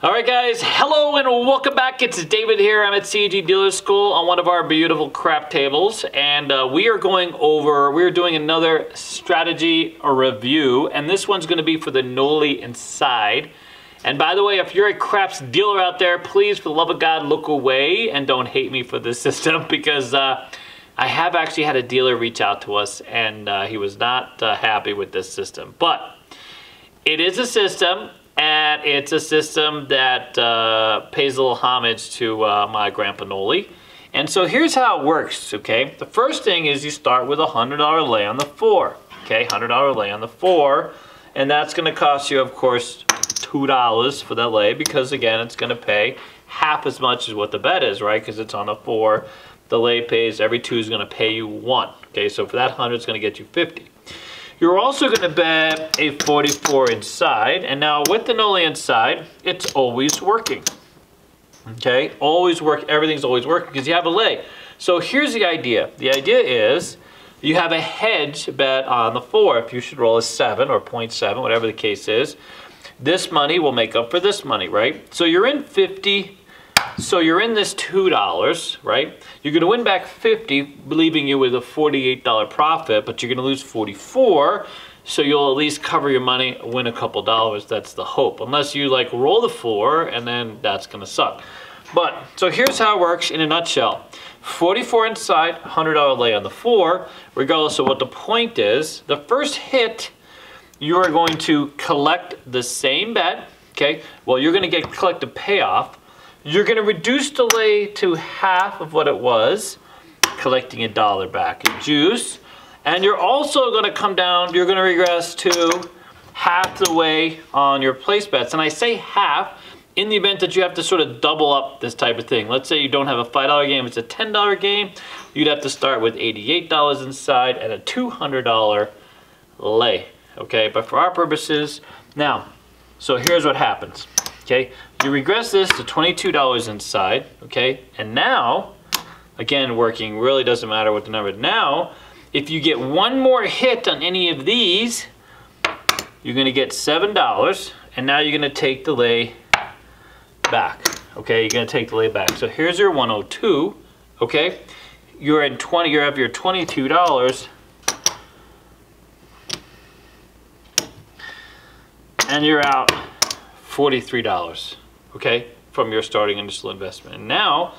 Alright guys, hello and welcome back. It's David here. I'm at CEG Dealer School on one of our beautiful crap tables, and we're doing another strategy review, and this one's going to be for the Nolly inside. And by the way, if you're a craps dealer out there, please, for the love of God, look away and don't hate me for this system, because I have actually had a dealer reach out to us, and he was not happy with this system. But it is a system. And it's a system that pays a little homage to my grandpa Nolly. And so here's how it works, okay? The first thing is you start with a $100 lay on the 4. Okay, $100 lay on the 4. And that's going to cost you, of course, $2 for that lay, because again, it's going to pay half as much as what the bet is, right? Because it's on a 4. The lay pays, every 2 is going to pay you 1. Okay, so for that 100, it's going to get you 50. You're also going to bet a 44 inside, and now with the Nolly inside, it's always working. Okay, always work. Everything's always working because you have a lay. So here's the idea. The idea is you have a hedge bet on the 4. If you should roll a 7 or 0.7, whatever the case is, this money will make up for this money, right? So you're in 50. So you're in this $2, right? You're going to win back 50, leaving you with a $48 profit, but you're going to lose 44, so you'll at least cover your money, win a couple dollars. That's the hope. Unless you like roll the 4, and then that's going to suck. But, so here's how it works in a nutshell. 44 inside, $100 lay on the 4, regardless of what the point is. The first hit, you are going to collect the same bet, okay? Well, you're going to get collective payoff. You're going to reduce the lay to half of what it was, collecting $1 back in juice. And you're also going to come down, you're going to regress to half the way on your place bets. And I say half in the event that you have to sort of double up this type of thing. Let's say you don't have a $5 game, it's a $10 game. You'd have to start with $88 inside and a $200 lay. Okay, but for our purposes, now, so here's what happens. Okay, you regress this to $22 inside, okay? And now, again, working really doesn't matter what the number is. Now, if you get one more hit on any of these, you're going to get $7, and now you're going to take the lay back, okay? You're going to take the lay back. So here's your 102, okay? You're at 20, you have your $22, and you're out $43, okay, from your starting initial investment. And now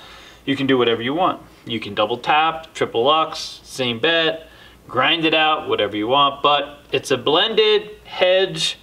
you can do whatever you want. You can double tap, triple lux, same bet, grind it out, whatever you want, but it's a blended hedge,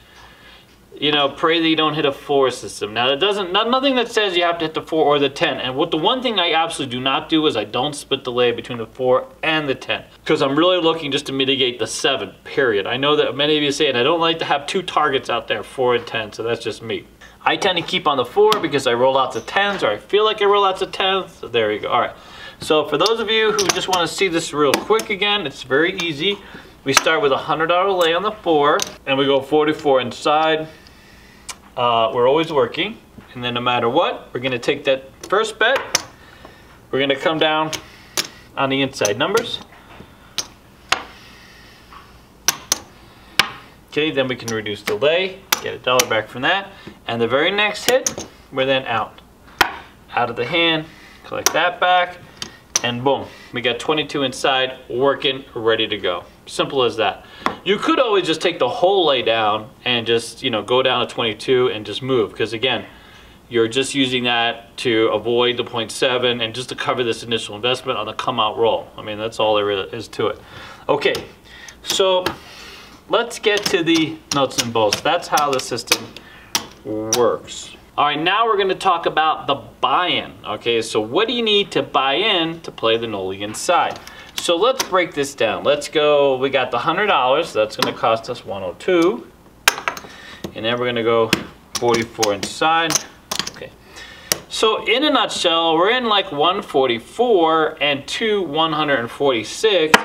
you know, pray that you don't hit a 4 system. Now, nothing that says you have to hit the 4 or the 10. And the one thing I absolutely do not do is I don't split the lay between the 4 and the 10, because I'm really looking just to mitigate the 7, period. I know that many of you say it, I don't like to have 2 targets out there, 4 and 10, so that's just me. I tend to keep on the 4 because I roll out the 10s, or I feel like I roll out the 10s, so there you go. All right, so for those of you who just want to see this real quick again, it's very easy. We start with a $100 lay on the 4, and we go 44 inside. We're always working, and then no matter what, we're going to take that first bet, we're going to come down on the inside numbers. Okay, then we can reduce the lay, get $1 back from that, and the very next hit, we're then out of the hand, collect that back, and boom, we got 22 inside, working, ready to go. Simple as that. You could always just take the whole lay down and just, you know, go down to 22 and just move, because again, you're just using that to avoid the 0.7 and just to cover this initial investment on the come out roll. I mean, that's all there is to it. Okay, so let's get to the nuts and bolts. That's how the system works. All right, now we're going to talk about the buy-in. Okay, so what do you need to buy in to play the Nolly inside? So let's break this down. Let's go, we got the $100, that's going to cost us 102. And then we're going to go 44 inside. Okay. So in a nutshell, we're in like 144 and 146.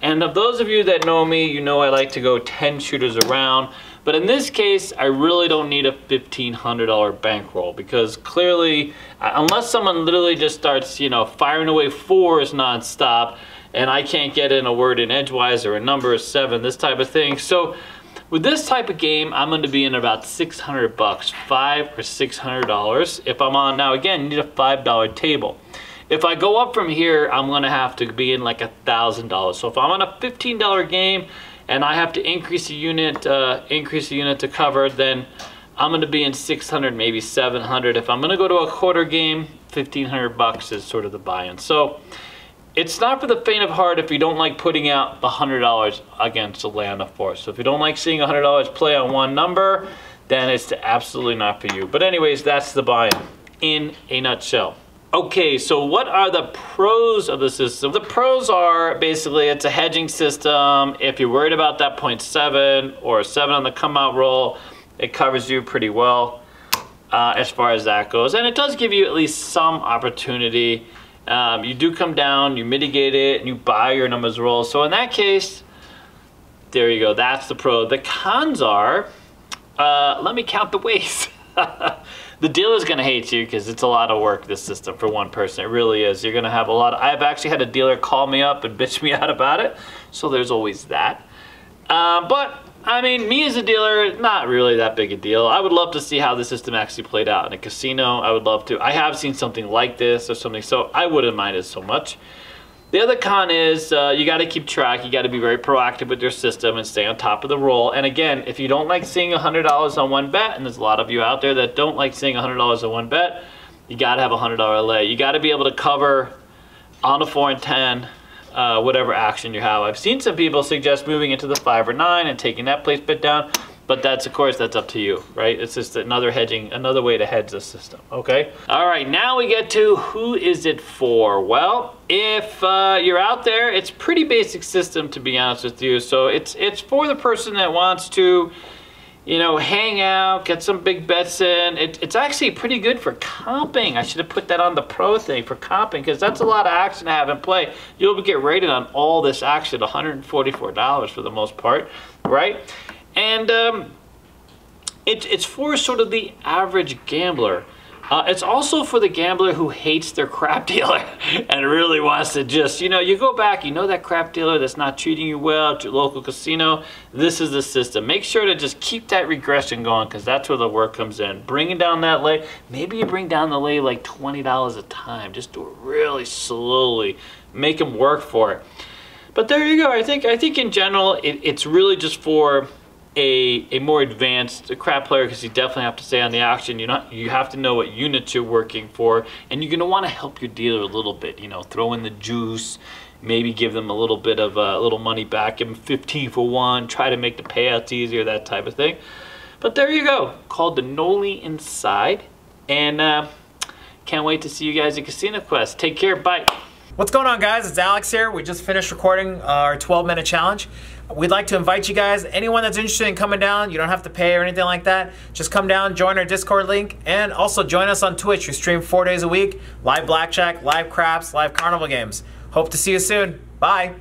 And of those of you that know me, you know I like to go 10 shooters around. But in this case, I really don't need a $1,500 bankroll, because clearly, unless someone literally just starts, you know, firing away 4s nonstop, and I can't get in a word in edgewise or a number of 7, this type of thing. So With this type of game, I'm going to be in about 600 bucks, $500 or $600. If I'm on, now again, you need a $5 table. If I go up from here, I'm going to have to be in like $1,000. So if I'm on a $15 game and I have to increase the unit to cover, then I'm going to be in 600, maybe 700. If I'm going to go to a quarter game, 1,500 bucks is sort of the buy-in. So it's not for the faint of heart if you don't like putting out the $100 against a land of force. So if you don't like seeing $100 play on one number, then it's absolutely not for you. But anyways, that's the buy-in in a nutshell. Okay, so what are the pros of the system? The pros are basically it's a hedging system. If you're worried about that 0.7 or 7 on the come out roll, it covers you pretty well as far as that goes. And it does give you at least some opportunity. You do come down, you mitigate it, and you buy your numbers roll. So in that case, there you go, that's the pro. The cons are, let me count the ways. The dealer's gonna hate you because it's a lot of work, this system, for one person. It really is. You're gonna have a lot. I've actually had a dealer call me up and bitch me out about it, so there's always that. But I mean, me as a dealer, not really that big a deal. I would love to see how the system actually played out in a casino. I would love to. I have seen something like this or something, so I wouldn't mind it so much. The other con is you got to keep track. You got to be very proactive with your system and stay on top of the roll. And again, if you don't like seeing $100 on one bet, and there's a lot of you out there that don't like seeing $100 on one bet, you got to have a $100 lay. You got to be able to cover on a 4 and 10 whatever action you have. I've seen some people suggest moving into the 5 or 9 and taking that place bet down, but that's, of course, that's up to you, right? It's just another hedging, another way to hedge the system, okay? All right, now we get to who is it for? Well, if you're out there, it's pretty basic system, to be honest with you. So it's for the person that wants to, you know, hang out, get some big bets in. It's actually pretty good for comping. I should have put that on the pro thing for comping, because that's a lot of action to have in play. You'll get rated on all this action, $144 for the most part, right? And it's for sort of the average gambler. It's also for the gambler who hates their crap dealer and really wants to just, you know, you go back, you know that crap dealer that's not treating you well at your local casino. This is the system. Make sure to just keep that regression going, because that's where the work comes in. Bringing down that lay. Maybe you bring down the lay like $20 a time. Just do it really slowly. Make them work for it. But there you go. I think in general, it's really just for a more advanced crap player, because you definitely have to stay on the action. You have to know what units you're working for, and you're going to want to help your dealer a little bit. You know, throw in the juice, maybe give them a little bit of a little money back, give them 15 for 1, try to make the payouts easier, that type of thing. But there you go, called the Nolly Inside, and can't wait to see you guys at Casino Quest. Take care, bye. What's going on, guys? It's Alex here. We just finished recording our 12-minute challenge. We'd like to invite you guys, anyone that's interested in coming down, you don't have to pay or anything like that. Just come down, join our Discord link, and also join us on Twitch. We stream 4 days a week, live blackjack, live craps, live carnival games. Hope to see you soon. Bye.